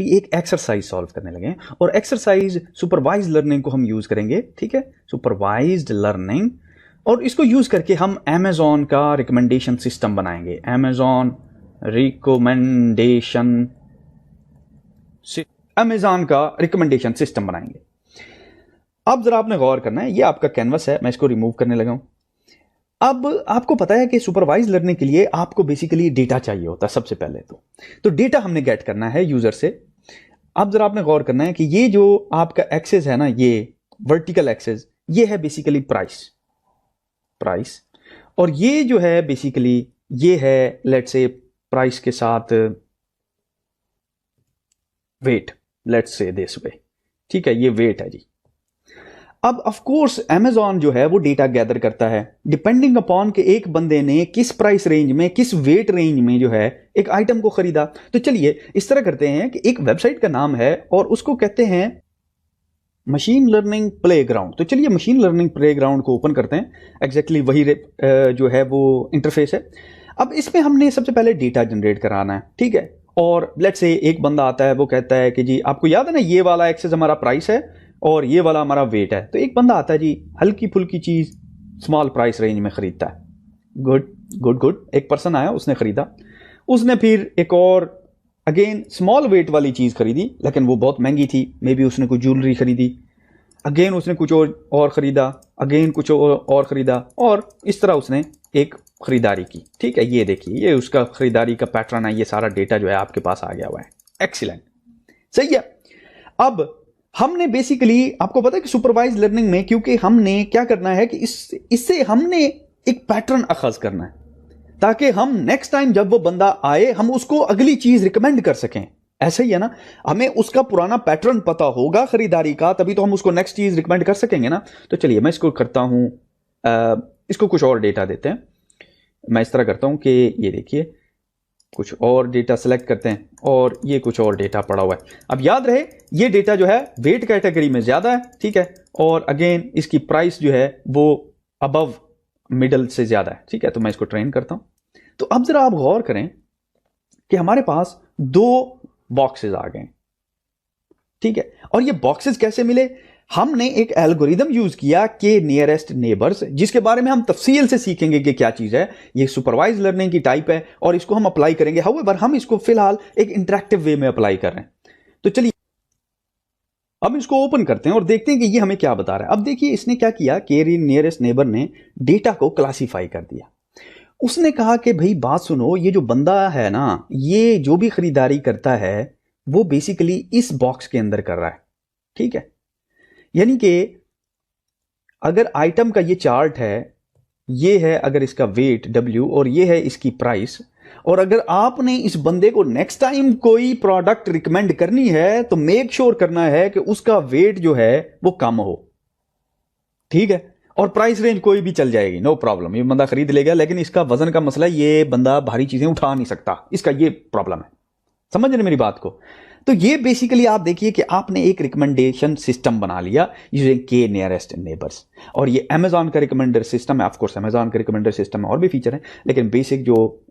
एक exercise solve करने लगे हैं और एक्सरसाइज सुपरवाइज्ड लर्निंग को हम यूज करेंगे, ठीक है, सुपरवाइज्ड लर्निंग। और इसको यूज करके हम अमेज़ॉन का रिकमेंडेशन सिस्टम बनाएंगे, अमेज़ॉन रिकमेंडेशन सिस्टम बनाएंगे। अब जरा आपने गौर करना है, ये आपका कैनवस है, मैं इसको रिमूव करने लगा हूं। अब आपको पता है कि सुपरवाइज लर्निंग के लिए आपको बेसिकली डेटा चाहिए होता है सबसे पहले तो डेटा हमने गेट करना है यूजर से। अब जरा आपने गौर करना है कि ये जो आपका एक्सेस है ना, ये वर्टिकल एक्सेस, ये है बेसिकली प्राइस, और ये जो है बेसिकली ये है लेट्स से प्राइस के साथ wait, let's say this way, ठीक है, ये वेट है जी। अब ऑफ कोर्स अमेज़ॉन जो है वो डेटा गैदर करता है डिपेंडिंग अपॉन कि एक बंदे ने किस प्राइस रेंज में, किस वेट रेंज में जो है एक आइटम को खरीदा। तो चलिए इस तरह करते हैं कि एक वेबसाइट का नाम है और उसको कहते हैं मशीन लर्निंग प्लेग्राउंड। तो चलिए मशीन लर्निंग प्लेग्राउंड को ओपन करते हैं, एग्जैक्टली वही जो है वो इंटरफेस है। अब इसमें हमने सबसे पहले डेटा जनरेट कराना है, ठीक है। और लेट्स से एक बंदा आता है, वो कहता है कि जी आपको याद है ना, ये वाला एक्सेस हमारा प्राइस है और ये वाला हमारा वेट है। तो एक बंदा आता है जी, हल्की फुल्की चीज स्मॉल प्राइस रेंज में खरीदता है, गुड। एक पर्सन आया, उसने खरीदा, उसने फिर एक और अगेन स्मॉल वेट वाली चीज खरीदी, लेकिन वो बहुत महंगी थी, मे बी उसने कुछ ज्वेलरी खरीदी, अगेन उसने कुछ और खरीदा, अगेन कुछ और खरीदा, और इस तरह उसने एक खरीदारी की, ठीक है। ये देखिए, ये उसका खरीदारी का पैटर्न है, ये सारा डेटा जो है आपके पास आ गया हुआ है, एक्सीलेंट, सही है। अब हमने बेसिकली, आपको पता है कि सुपरवाइज लर्निंग में क्योंकि हमने क्या करना है कि इससे हमने एक पैटर्न अखज करना है ताकि हम नेक्स्ट टाइम जब वो बंदा आए हम उसको अगली चीज रिकमेंड कर सकें। ऐसा ही है ना, हमें उसका पुराना पैटर्न पता होगा खरीदारी का, तभी तो हम उसको नेक्स्ट चीज रिकमेंड कर सकेंगे ना। तो चलिए मैं इसको करता हूं, इसको कुछ और डेटा देते हैं। मैं इस तरह करता हूं कि ये देखिए, कुछ और डेटा सेलेक्ट करते हैं और ये कुछ और डेटा पड़ा हुआ है। अब याद रहे ये डेटा जो है वेट कैटेगरी में ज्यादा है, ठीक है, और अगेन इसकी प्राइस जो है वो अबव मिडल से ज्यादा है, ठीक है। तो मैं इसको ट्रेन करता हूं। तो अब जरा आप गौर करें कि हमारे पास दो बॉक्सेस आ गए, ठीक है। और ये बॉक्सेस कैसे मिले? हमने एक एल्गोरिदम यूज किया के नियरेस्ट नेबर्स, जिसके बारे में हम तफसील से सीखेंगे कि क्या चीज है। ये सुपरवाइज लर्निंग की टाइप है और इसको हम अप्लाई करेंगे। हाउएवर हम इसको फिलहाल एक इंटरेक्टिव वे में अप्लाई कर रहे हैं। तो चलिए अब इसको ओपन करते हैं और देखते हैं कि ये हमें क्या बता रहा है। अब देखिए इसने क्या किया, के नियरेस्ट नेबर ने डेटा को क्लासीफाई कर दिया। उसने कहा कि भाई बात सुनो, ये जो बंदा है ना, ये जो भी खरीदारी करता है वो बेसिकली इस बॉक्स के अंदर कर रहा है, ठीक है। यानी कि अगर आइटम का ये चार्ट है, ये है अगर इसका वेट W और ये है इसकी प्राइस, और अगर आपने इस बंदे को नेक्स्ट टाइम कोई प्रोडक्ट रिकमेंड करनी है तो मेक श्योर करना है कि उसका वेट जो है वो कम हो, ठीक है, और प्राइस रेंज कोई भी चल जाएगी, नो प्रॉब्लम, ये बंदा खरीद लेगा। लेकिन इसका वजन का मसला है, ये बंदा भारी चीजें उठा नहीं सकता, इसका ये प्रॉब्लम है। समझ रहे मेरी बात को? तो ये बेसिकली आप देखिए कि आपने एक रिकमेंडेशन सिस्टम बना लिया यूजिंग के नियरेस्ट नेबर्स, और ये अमेज़ॉन का रिकमेंडर सिस्टम है। ऑफ कोर्स अमेज़ॉन का रिकमेंडर सिस्टम में और भी फीचर है, लेकिन बेसिक जो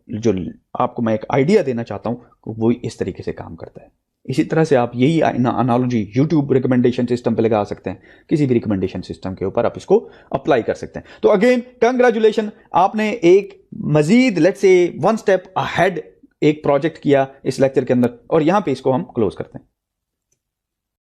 आपको मैं एक आइडिया देना चाहता हूं वो इस तरीके से काम करता है। इसी तरह से आप यही एनालॉजी यूट्यूब रिकमेंडेशन सिस्टम पे लगा सकते हैं, किसी भी रिकमेंडेशन सिस्टम के ऊपर आप इसको अप्लाई कर सकते हैं। तो अगेन कंग्रेचुलेशन, आपने एक मजीद let's say one step ahead एक प्रोजेक्ट किया इस लेक्चर के अंदर, और यहां पे इसको हम क्लोज करते हैं।